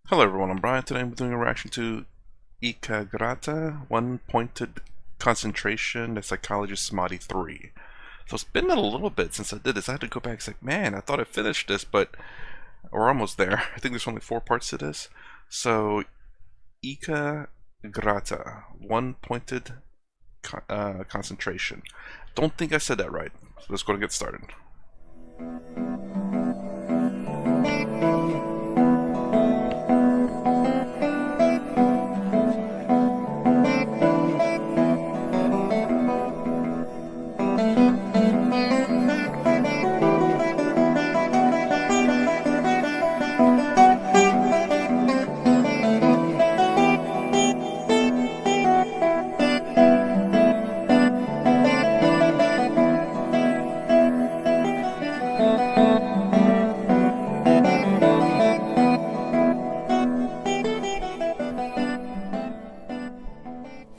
Hello everyone, I'm Brian. Today I'm doing a reaction to Ekagrata, One Pointed Concentration, the Psychologist Samadhi 3. So it's been a little bit since I did this. I had to go back. It's like, man, I thought I finished this, but we're almost there. I think there's only 4 parts to this. So, Ekagrata, One Pointed Concentration. Don't think I said that right. So let's go and get started.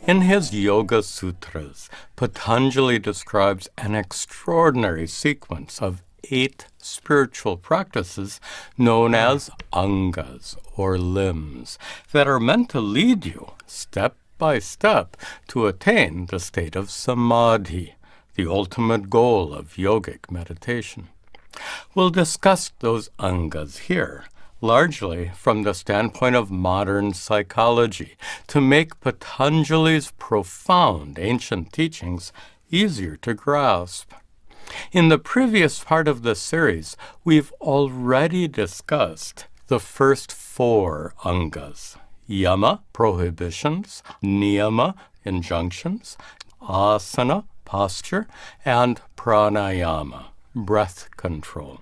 In his Yoga Sutras, Patanjali describes an extraordinary sequence of 8 spiritual practices known as angas, or limbs, that are meant to lead you step by step to attain the state of samadhi, the ultimate goal of yogic meditation. We'll discuss those angas here, largely from the standpoint of modern psychology, to make Patanjali's profound ancient teachings easier to grasp. In the previous part of the series, we've already discussed the first 4 angas: yama, prohibitions; niyama, injunctions; asana, posture; and pranayama, breath control.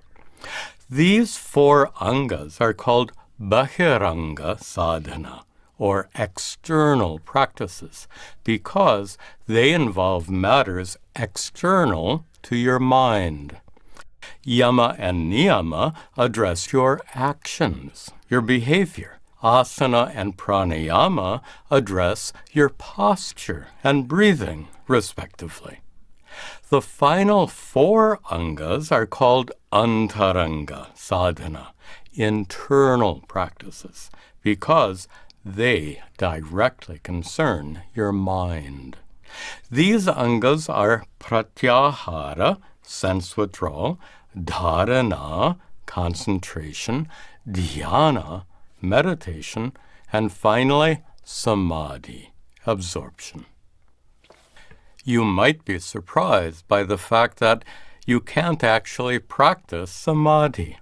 These 4 angas are called bahiranga sadhana, or external practices, because they involve matters external to your mind. Yama and niyama address your actions, your behavior. Asana and pranayama address your posture and breathing, respectively. The final 4 angas are called antaranga sadhana, internal practices, because they directly concern your mind. These angas are pratyahara, sense withdrawal; dharana, concentration; dhyana, meditation; and finally, samadhi, absorption. You might be surprised by the fact that you can't actually practice samadhi.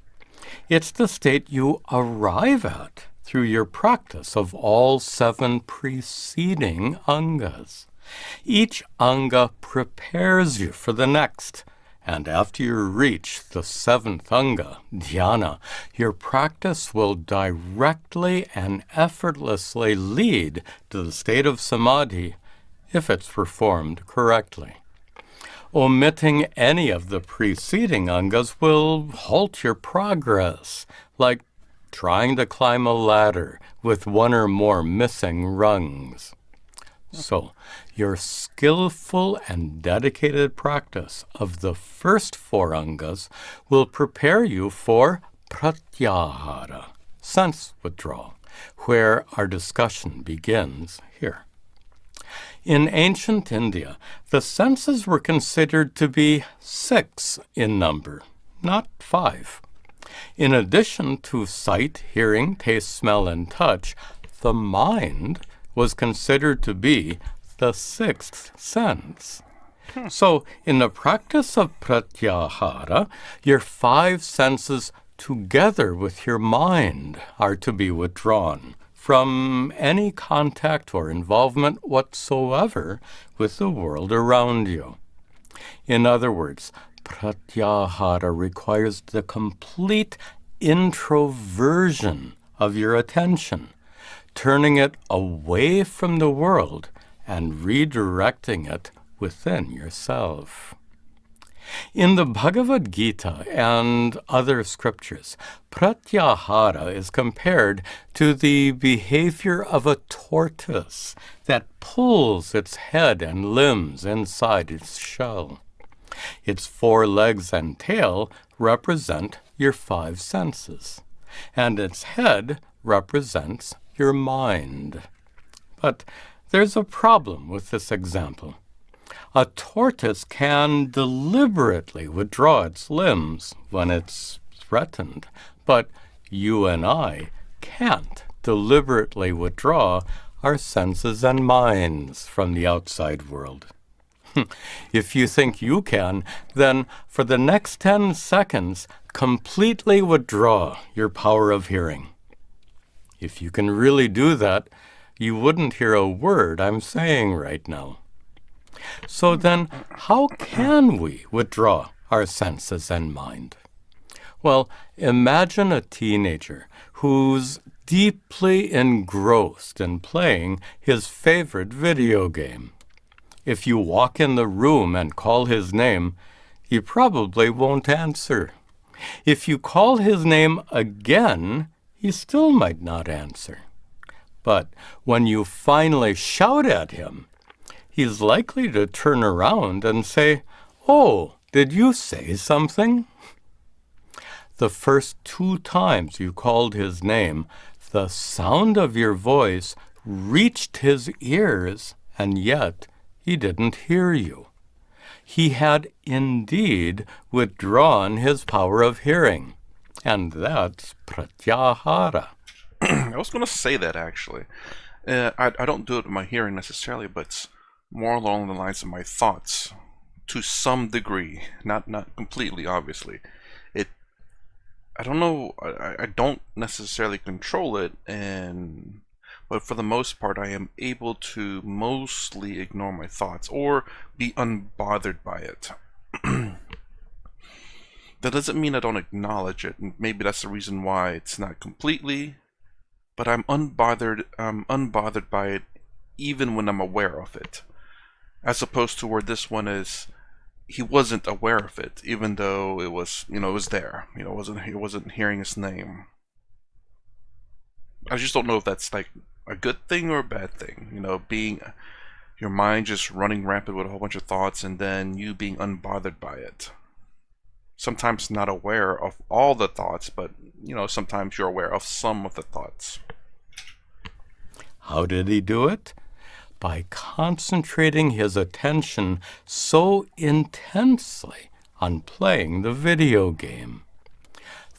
It's the state you arrive at through your practice of all 7 preceding angas. Each anga prepares you for the next, and after you reach the 7th anga, dhyana, your practice will directly and effortlessly lead to the state of samadhi if it's performed correctly. Omitting any of the preceding angas will halt your progress, like trying to climb a ladder with 1 or more missing rungs. So, your skillful and dedicated practice of the first 4 angas will prepare you for pratyahara, sense withdrawal, where our discussion begins here. In ancient India, the senses were considered to be 6 in number, not 5. In addition to sight, hearing, taste, smell, and touch, the mind was considered to be the 6th sense. So, in the practice of pratyahara, your 5 senses together with your mind are to be withdrawn from any contact or involvement whatsoever with the world around you. In other words, pratyahara requires the complete introversion of your attention, turning it away from the world and redirecting it within yourself. In the Bhagavad Gita and other scriptures, pratyahara is compared to the behavior of a tortoise that pulls its head and limbs inside its shell. Its 4 legs and tail represent your 5 senses, and its head represents your mind. But there's a problem with this example. A tortoise can deliberately withdraw its limbs when it's threatened, but you and I can't deliberately withdraw our senses and minds from the outside world. If you think you can, then for the next 10 seconds, completely withdraw your power of hearing. If you can really do that, you wouldn't hear a word I'm saying right now. So then, how can we withdraw our senses and mind? Well, imagine a teenager who's deeply engrossed in playing his favorite video game. If you walk in the room and call his name, he probably won't answer. If you call his name again, he still might not answer. But when you finally shout at him, he's likely to turn around and say, "Oh, did you say something?" The first 2 times you called his name, the sound of your voice reached his ears, and yet he didn't hear you. He had indeed withdrawn his power of hearing, and that's pratyahara. I was going to say that actually. I don't do it with my hearing necessarily, but it's more along the lines of my thoughts, to some degree, not completely, obviously. I don't know. I don't necessarily control it, but for the most part, I am able to mostly ignore my thoughts or be unbothered by it. That doesn't mean I don't acknowledge it, and maybe that's the reason why it's not completely. But I'm unbothered by it, even when I'm aware of it, as opposed to where this one is. He wasn't aware of it, even though it was, it was there. He wasn't hearing his name. I just don't know if that's like a good thing or a bad thing. Being your mind just running rampant with a whole bunch of thoughts, and then you being unbothered by it. Sometimes not aware of all the thoughts, but sometimes you're aware of some of the thoughts. How did he do it? By concentrating his attention so intensely on playing the video game.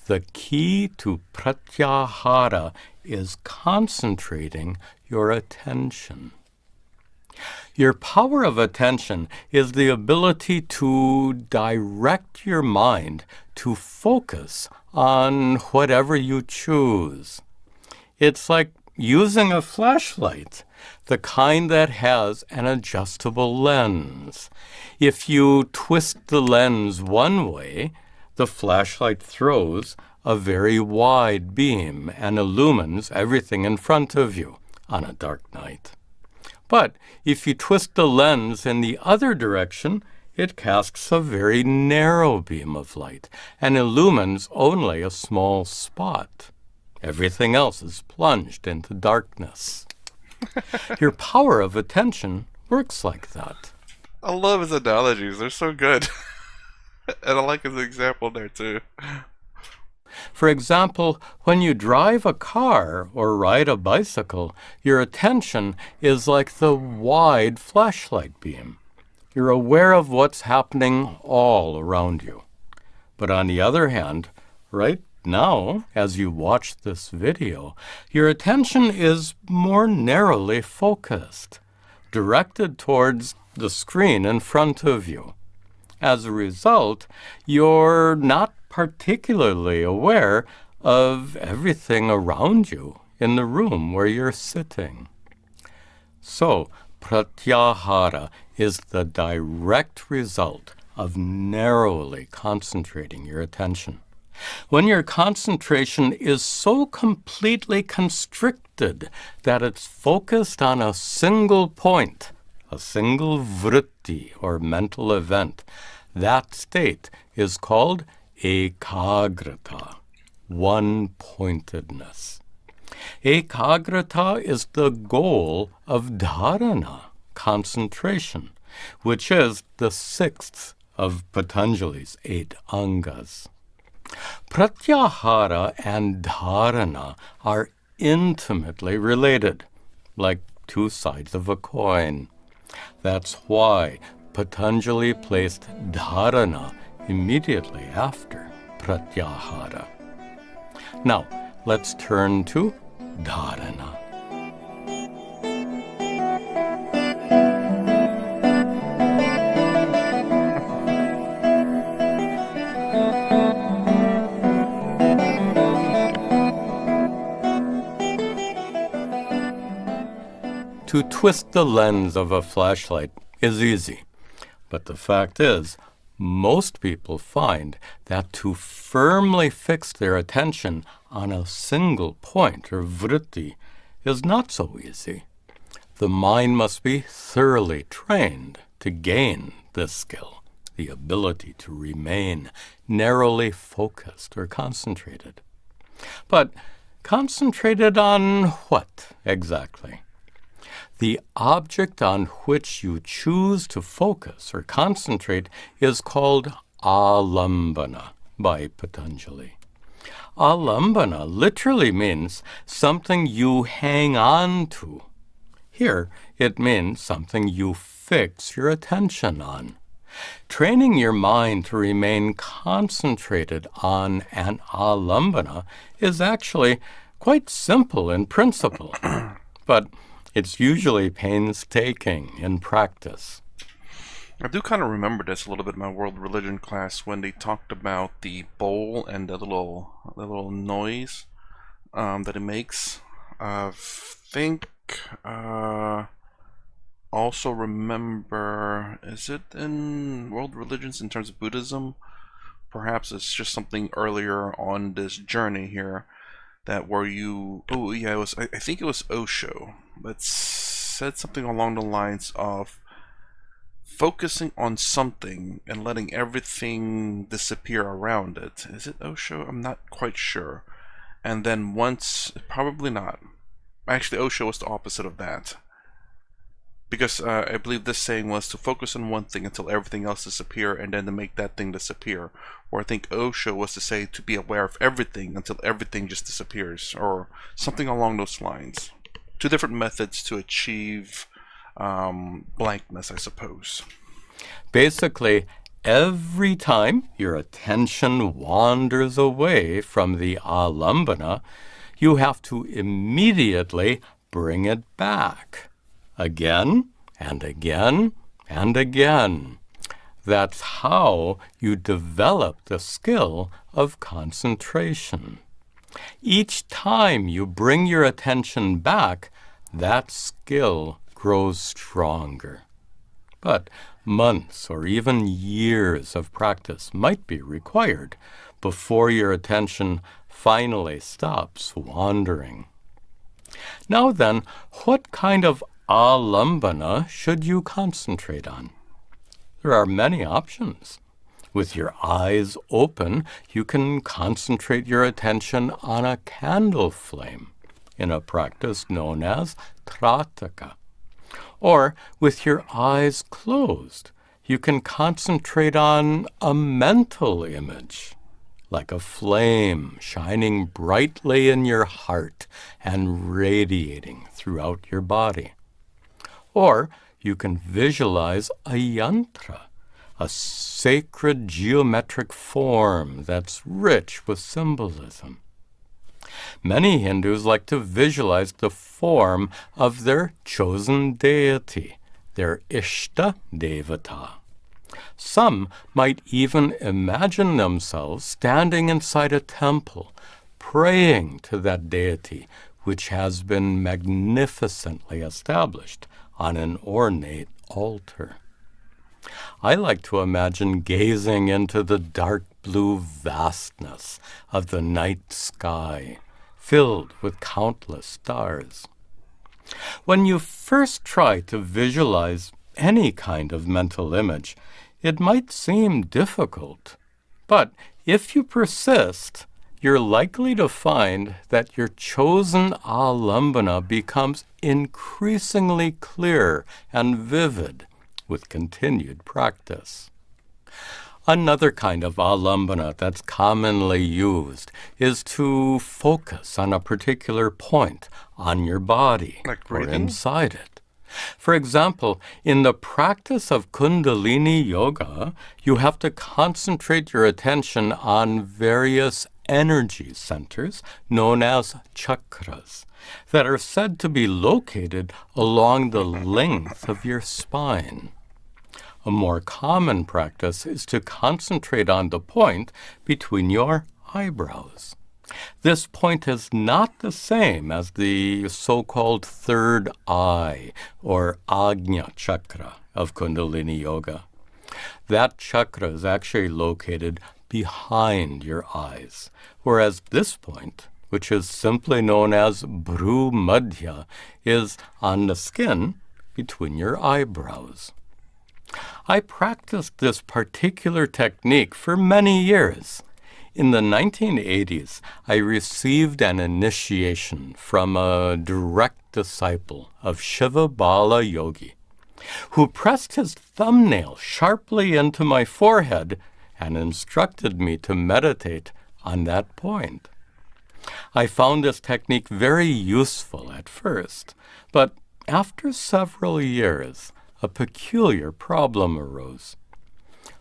The key to pratyahara is concentrating your attention. Your power of attention is the ability to direct your mind to focus on whatever you choose. It's like using a flashlight, the kind that has an adjustable lens. If you twist the lens one way, the flashlight throws a very wide beam and illumines everything in front of you on a dark night. But if you twist the lens in the other direction, it casts a very narrow beam of light and illumines only a small spot. Everything else is plunged into darkness. Your power of attention works like that. I love his analogies. They're so good. And I like his example there too. For example, when you drive a car or ride a bicycle, your attention is like the wide flashlight beam. You're aware of what's happening all around you. But on the other hand, right now, as you watch this video, your attention is more narrowly focused, directed towards the screen in front of you. As a result, you're not particularly aware of everything around you in the room where you're sitting. So, pratyahara is the direct result of narrowly concentrating your attention. When your concentration is so completely constricted that it's focused on a single point, a single vritti or mental event, that state is called Ekagrata, one-pointedness. Ekagrata is the goal of dharana, concentration, which is the 6th of Patanjali's 8 angas. Pratyahara and dharana are intimately related, like two sides of a coin. That's why Patanjali placed dharana immediately after pratyahara. Now, let's turn to dharana. To twist the lens of a flashlight is easy, but the fact is, most people find that to firmly fix their attention on a single point or vritti is not so easy. The mind must be thoroughly trained to gain this skill, the ability to remain narrowly focused or concentrated. But concentrated on what exactly? The object on which you choose to focus or concentrate is called alambana by Patanjali. Alambana literally means something you hang on to. Here, it means something you fix your attention on. Training your mind to remain concentrated on an alambana is actually quite simple in principle, but it's usually painstaking in practice. I do kind of remember this a little bit in my world religion class when they talked about the bowl and the little noise that it makes. I think also remember, is it in world religions in terms of Buddhism? Perhaps it's just something earlier on this journey here that where you, oh yeah, it was, I think it was Osho, but said something along the lines of focusing on something and letting everything disappear around it. Is it Osho? I'm not quite sure. And then once, probably not. Actually, Osho was the opposite of that. Because I believe this saying was to focus on one thing until everything else disappear and then to make that thing disappear. Or I think Osho was to say to be aware of everything until everything just disappears. Or something along those lines. Two different methods to achieve blankness, I suppose. Basically, every time your attention wanders away from the alambana, you have to immediately bring it back. Again and again and again. That's how you develop the skill of concentration. Each time you bring your attention back, that skill grows stronger. But months or even years of practice might be required before your attention finally stops wandering. Now then, what kind of alambana should you concentrate on? There are many options. With your eyes open, you can concentrate your attention on a candle flame in a practice known as trataka. Or with your eyes closed, you can concentrate on a mental image, like a flame shining brightly in your heart and radiating throughout your body. Or you can visualize a yantra, a sacred geometric form that's rich with symbolism. Many Hindus like to visualize the form of their chosen deity, their Ishta Devata. Some might even imagine themselves standing inside a temple, praying to that deity, which has been magnificently established on an ornate altar. I like to imagine gazing into the dark blue vastness of the night sky, filled with countless stars. When you first try to visualize any kind of mental image, it might seem difficult. But if you persist, you're likely to find that your chosen alambana becomes increasingly clear and vivid with continued practice. Another kind of alambana that's commonly used is to focus on a particular point on your body Like or breathing? inside it. For example, in the practice of Kundalini Yoga, you have to concentrate your attention on various energy centers known as chakras that are said to be located along the length of your spine. A more common practice is to concentrate on the point between your eyebrows. This point is not the same as the so-called third eye, or Ajna chakra of Kundalini Yoga. That chakra is actually located behind your eyes, whereas this point, which is simply known as Bhru Madhya, is on the skin between your eyebrows. I practiced this particular technique for many years. In the 1980s, I received an initiation from a direct disciple of Shiva Bala Yogi, who pressed his thumbnail sharply into my forehead and instructed me to meditate on that point. I found this technique very useful at first, but after several years, a peculiar problem arose.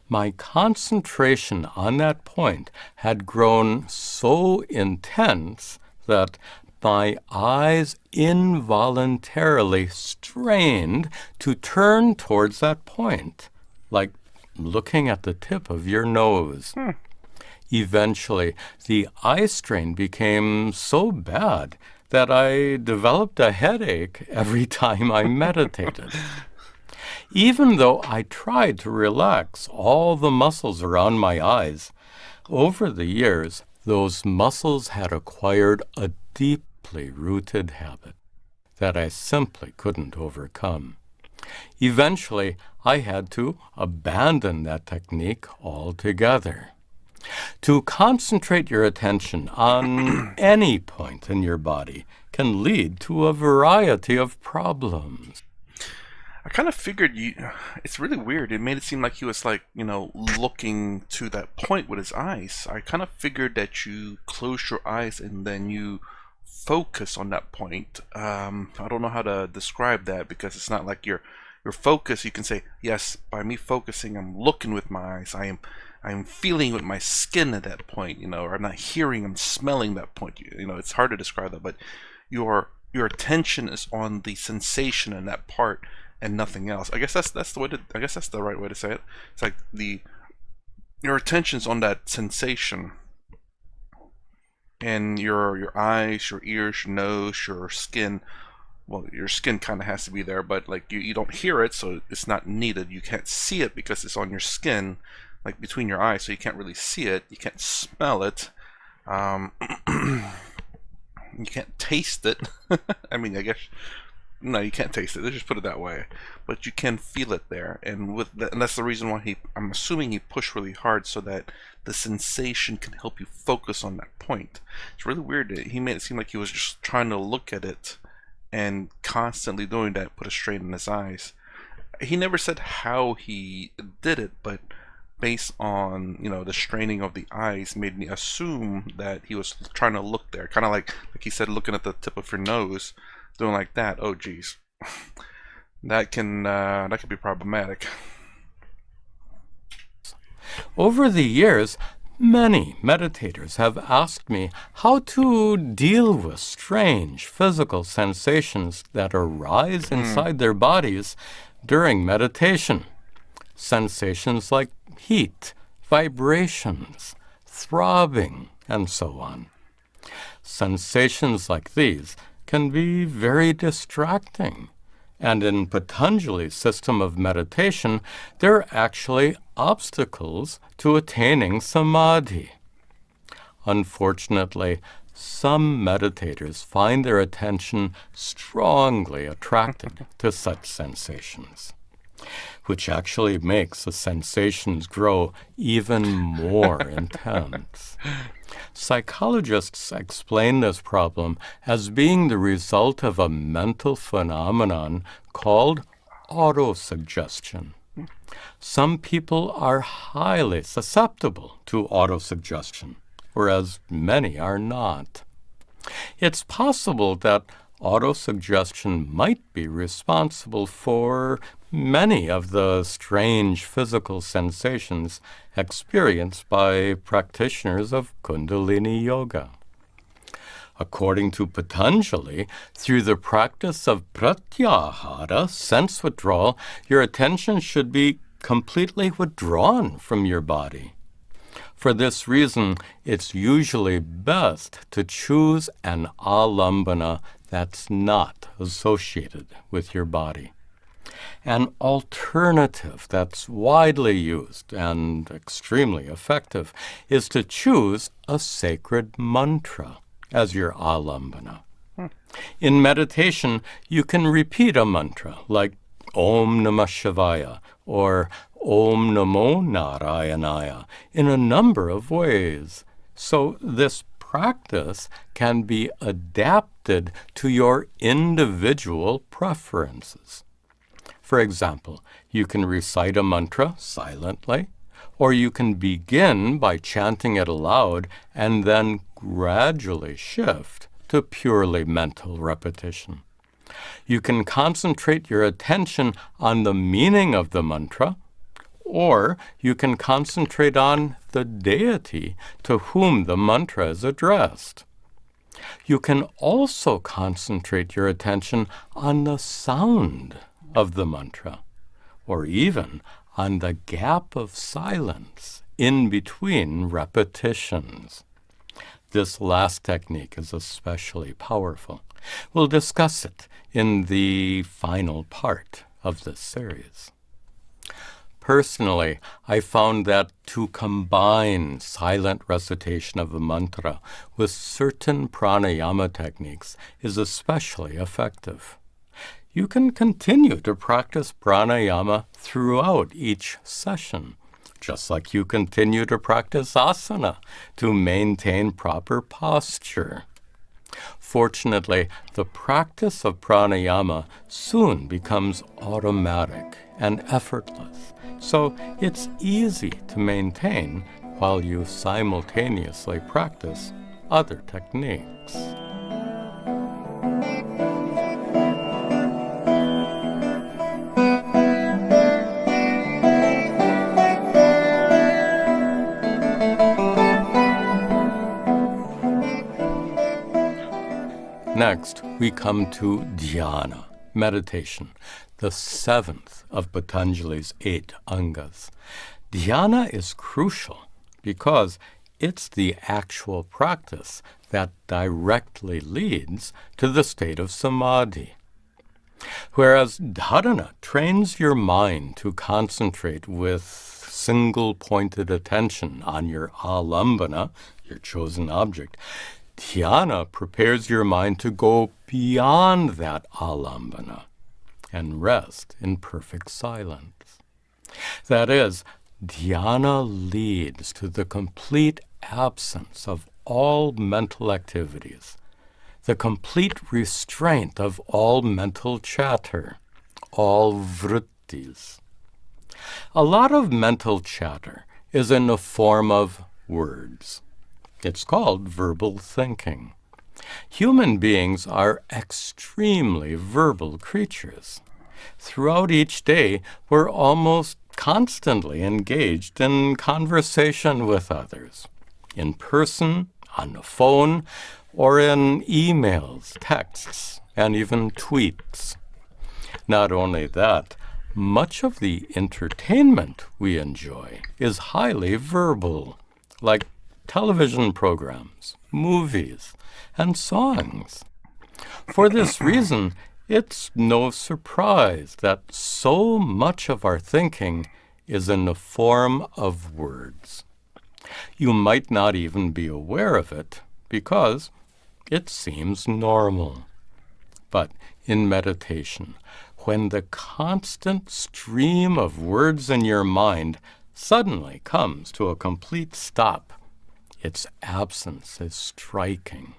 My concentration on that point had grown so intense that my eyes involuntarily strained to turn towards that point, like looking at the tip of your nose. Eventually, the eye strain became so bad that I developed a headache every time I meditated. Even though I tried to relax all the muscles around my eyes, over the years, those muscles had acquired a deeply rooted habit that I simply couldn't overcome. Eventually, I had to abandon that technique altogether. To concentrate your attention on any point in your body can lead to a variety of problems. I kind of figured it's really weird. It made it seem like he was like, looking to that point with his eyes. I kind of figured that you close your eyes and then you focus on that point. I don't know how to describe that because it's not like your focus. You can say, yes, by me focusing, I'm looking with my eyes. I'm feeling with my skin at that point, or I'm not hearing, I'm smelling that point. It's hard to describe that, but your attention is on the sensation in that part and nothing else. I guess that's the way to. I guess that's the right way to say it. It's like your attention's on that sensation, and your eyes, your ears, your nose, your skin. Well, your skin kind of has to be there, but like you don't hear it, so it's not needed. You can't see it because it's on your skin, like between your eyes, so you can't really see it. You can't smell it. You can't taste it. I mean, I guess. No, you can't taste it. Let's just put it that way. But you can feel it there, and and that's the reason why I'm assuming he pushed really hard so that the sensation can help you focus on that point. It's really weird. He made it seem like he was just trying to look at it, and constantly doing that put a strain in his eyes. He never said how he did it, but based on the straining of the eyes made me assume that he was trying to look there, kind of like he said, looking at the tip of your nose. Doing like that, oh geez, that can be problematic. Over the years, many meditators have asked me how to deal with strange physical sensations that arise inside their bodies during meditation. Sensations like heat, vibrations, throbbing, and so on. Sensations like these can be very distracting. And in Patanjali's system of meditation, they're actually obstacles to attaining samadhi. Unfortunately, some meditators find their attention strongly attracted to such sensations, which actually makes the sensations grow even more intense. Psychologists explain this problem as being the result of a mental phenomenon called autosuggestion. Some people are highly susceptible to autosuggestion, whereas many are not. It's possible that autosuggestion might be responsible for many of the strange physical sensations experienced by practitioners of Kundalini Yoga. According to Patanjali, through the practice of pratyahara, sense withdrawal, your attention should be completely withdrawn from your body. For this reason, it's usually best to choose an alambana that's not associated with your body. An alternative that's widely used and extremely effective is to choose a sacred mantra as your alambana. In meditation, you can repeat a mantra like Om Namah Shivaya or Om Namo Narayanaya in a number of ways. So this practice can be adapted to your individual preferences. For example, you can recite a mantra silently, or you can begin by chanting it aloud and then gradually shift to purely mental repetition. You can concentrate your attention on the meaning of the mantra, or you can concentrate on the deity to whom the mantra is addressed. You can also concentrate your attention on the sound of the mantra, or even on the gap of silence in between repetitions. This last technique is especially powerful. We'll discuss it in the final part of this series. Personally, I found that to combine silent recitation of a mantra with certain pranayama techniques is especially effective. You can continue to practice pranayama throughout each session, just like you continue to practice asana to maintain proper posture. Fortunately, the practice of pranayama soon becomes automatic and effortless, so it's easy to maintain while you simultaneously practice other techniques. Next, we come to dhyana, meditation, the seventh of Patanjali's 8 angas. Dhyana is crucial because it's the actual practice that directly leads to the state of samadhi. Whereas dharana trains your mind to concentrate with single-pointed attention on your alambana, your chosen object, dhyana prepares your mind to go beyond that alambana and rest in perfect silence. That is, dhyana leads to the complete absence of all mental activities, the complete restraint of all mental chatter, all vrittis. A lot of mental chatter is in the form of words. It's called verbal thinking. Human beings are extremely verbal creatures. Throughout each day, we're almost constantly engaged in conversation with others, in person, on the phone, or in emails, texts, and even tweets. Not only that, much of the entertainment we enjoy is highly verbal, like television programs, movies, and songs. For this reason, it's no surprise that so much of our thinking is in the form of words. You might not even be aware of it because it seems normal. But in meditation, when the constant stream of words in your mind suddenly comes to a complete stop, its absence is striking.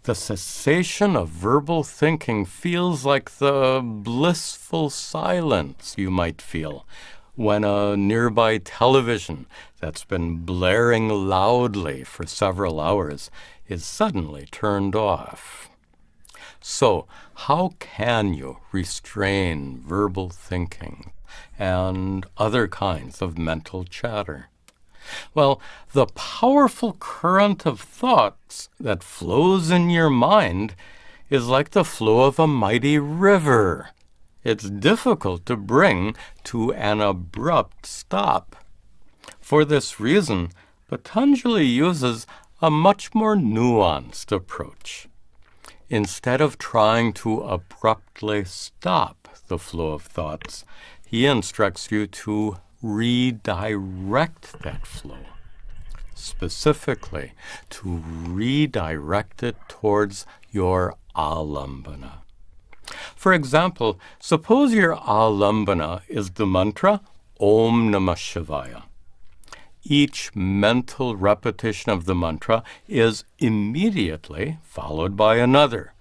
The cessation of verbal thinking feels like the blissful silence you might feel when a nearby television that's been blaring loudly for several hours is suddenly turned off. So, how can you restrain verbal thinking and other kinds of mental chatter? Well, the powerful current of thoughts that flows in your mind is like the flow of a mighty river. It's difficult to bring to an abrupt stop. For this reason, Patanjali uses a much more nuanced approach. Instead of trying to abruptly stop the flow of thoughts, he instructs you to redirect that flow. Specifically, to redirect it towards your alambana. For example, suppose your alambana is the mantra Om Namah Shivaya. Each mental repetition of the mantra is immediately followed by another.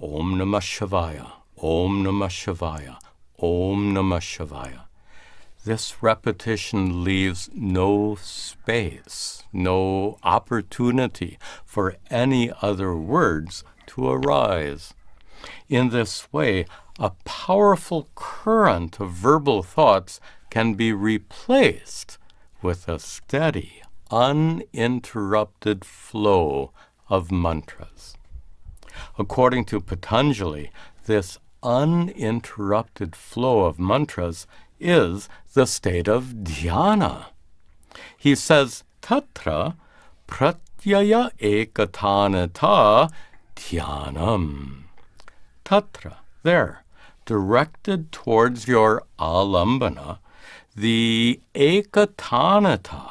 Om Namah Shivaya, Om Namah Shivaya, Om Namah Shivaya. This repetition leaves no space, no opportunity for any other words to arise. In this way, a powerful current of verbal thoughts can be replaced with a steady, uninterrupted flow of mantras. According to Patanjali, this uninterrupted flow of mantras is the state of dhyana. He says, Tatra pratyaya ekatanata dhyanam. Tatra, there, directed towards your alambana, the ekatanata,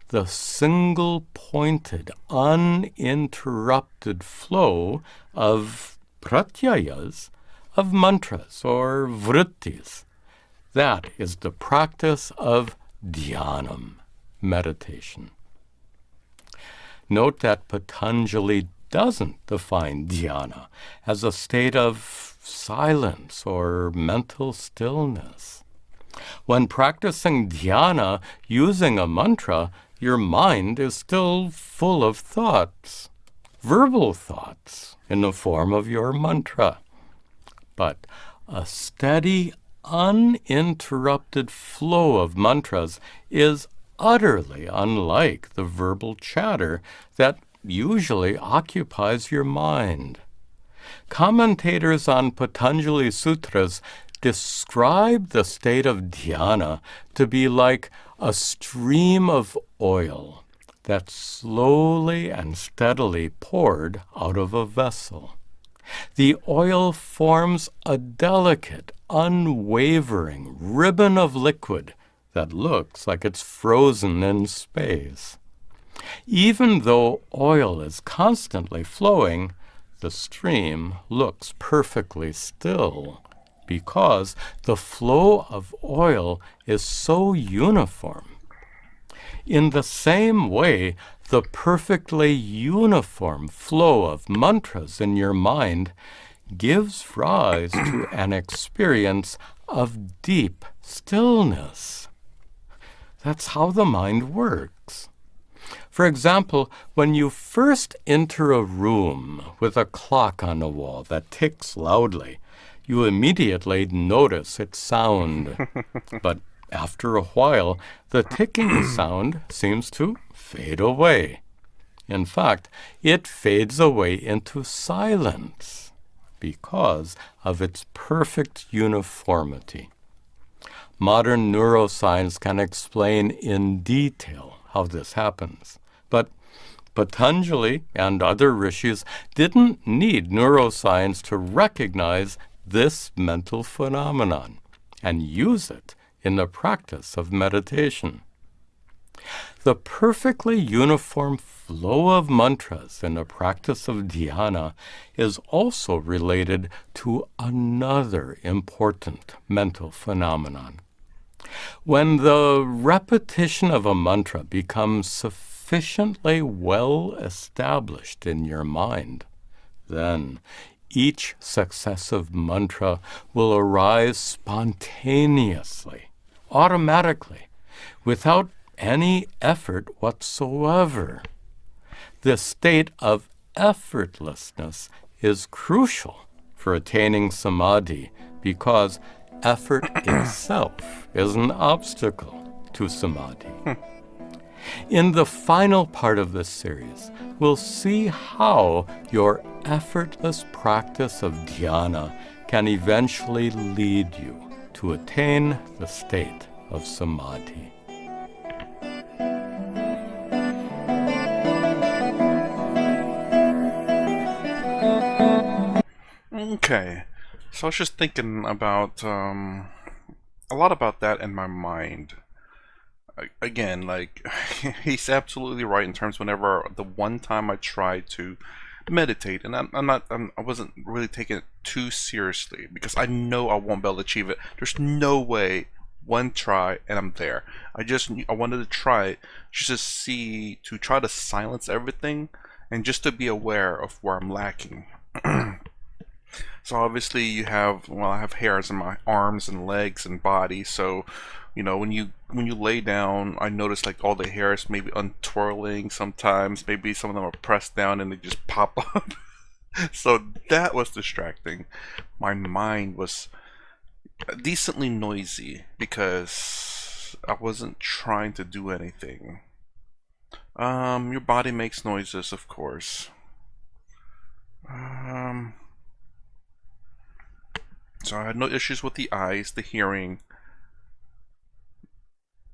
the single-pointed, uninterrupted flow of pratyayas, of mantras or vrittis. That is the practice of dhyanam, meditation. Note that Patanjali doesn't define dhyana as a state of silence or mental stillness. When practicing dhyana using a mantra, your mind is still full of thoughts, verbal thoughts in the form of your mantra. But a steady, uninterrupted flow of mantras is utterly unlike the verbal chatter that usually occupies your mind. Commentators on Patanjali Sutras describe the state of dhyana to be like a stream of oil that's slowly and steadily poured out of a vessel. The oil forms a delicate, unwavering ribbon of liquid that looks like it's frozen in space. Even though oil is constantly flowing, the stream looks perfectly still because the flow of oil is so uniform. In the same way, the perfectly uniform flow of mantras in your mind gives rise to an experience of deep stillness. That's how the mind works. For example, when you first enter a room with a clock on the wall that ticks loudly, you immediately notice its sound. But after a while, the ticking sound seems to fade away. In fact, it fades away into silence because of its perfect uniformity. Modern neuroscience can explain in detail how this happens. But Patanjali and other rishis didn't need neuroscience to recognize this mental phenomenon and use it in the practice of meditation. The perfectly uniform flow of mantras in the practice of dhyana is also related to another important mental phenomenon. When the repetition of a mantra becomes sufficiently well established in your mind, Then, each successive mantra will arise spontaneously, automatically, without any effort whatsoever. This state of effortlessness is crucial for attaining samadhi because effort itself is an obstacle to samadhi. In the final part of this series, we'll see how your effortless practice of dhyana can eventually lead you to attain the state of samadhi. Okay, so I was just thinking about a lot about that in my mind. Again, like he's absolutely right in terms whenever the one time I tried to meditate, and I wasn't really taking it too seriously because I know I won't be able to achieve it. There's no way one try and I'm there. I wanted to try it just to see, to try to silence everything and just to be aware of where I'm lacking. So obviously you have, well, I have hairs in my arms and legs and body, so when you lay down, I notice like all the hairs maybe untwirling sometimes, maybe some of them are pressed down and they just pop up. So that was distracting. My mind was decently noisy because I wasn't trying to do anything. Your body makes noises, of course. So I had no issues with the eyes, the hearing.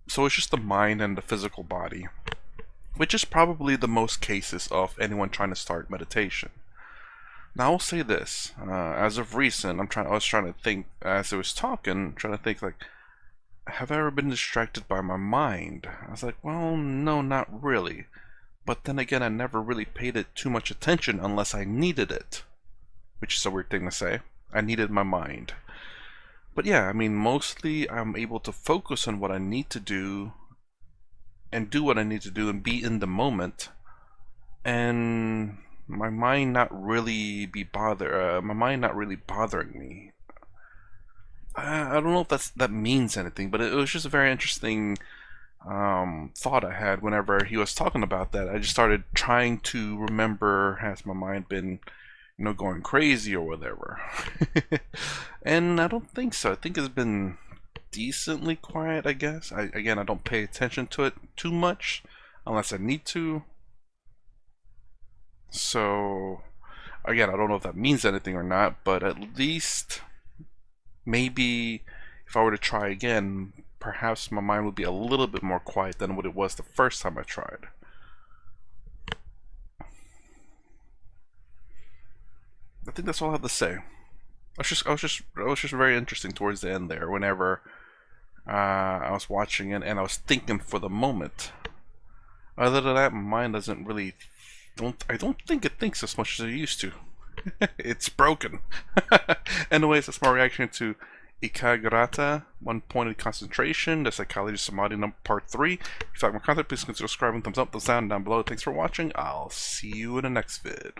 So it's just the mind and the physical body, which is probably the most cases of anyone trying to start meditation. Now I'll say this: as of recent, I was trying to think as I was talking, trying to think like, have I ever been distracted by my mind? I was like, well, no, not really. But then again, I never really paid it too much attention unless I needed it, which is a weird thing to say. I needed my mind. But yeah, I mean, mostly I'm able to focus on what I need to do and do what I need to do and be in the moment, and my mind not really bothering me. I don't know if that means anything, but it was just a very interesting thought I had whenever he was talking about that. I just started trying to remember, has my mind been going crazy or whatever. And I don't think so. I think it's been decently quiet, I guess. Again, I don't pay attention to it too much unless I need to. So, again, I don't know if that means anything or not, but at least maybe if I were to try again, perhaps my mind would be a little bit more quiet than what it was the first time I tried. I think that's all I have to say. I was just very interesting towards the end there. Whenever I was watching it and I was thinking for the moment. Other than that, my mind doesn't really. I don't think it thinks as much as it used to. It's broken. Anyways, that's my reaction to Ekagrata, one-pointed concentration, the psychology of samadhi part 3. If you like my content, please consider subscribing, thumbs up, thumbs down below. Thanks for watching. I'll see you in the next vid.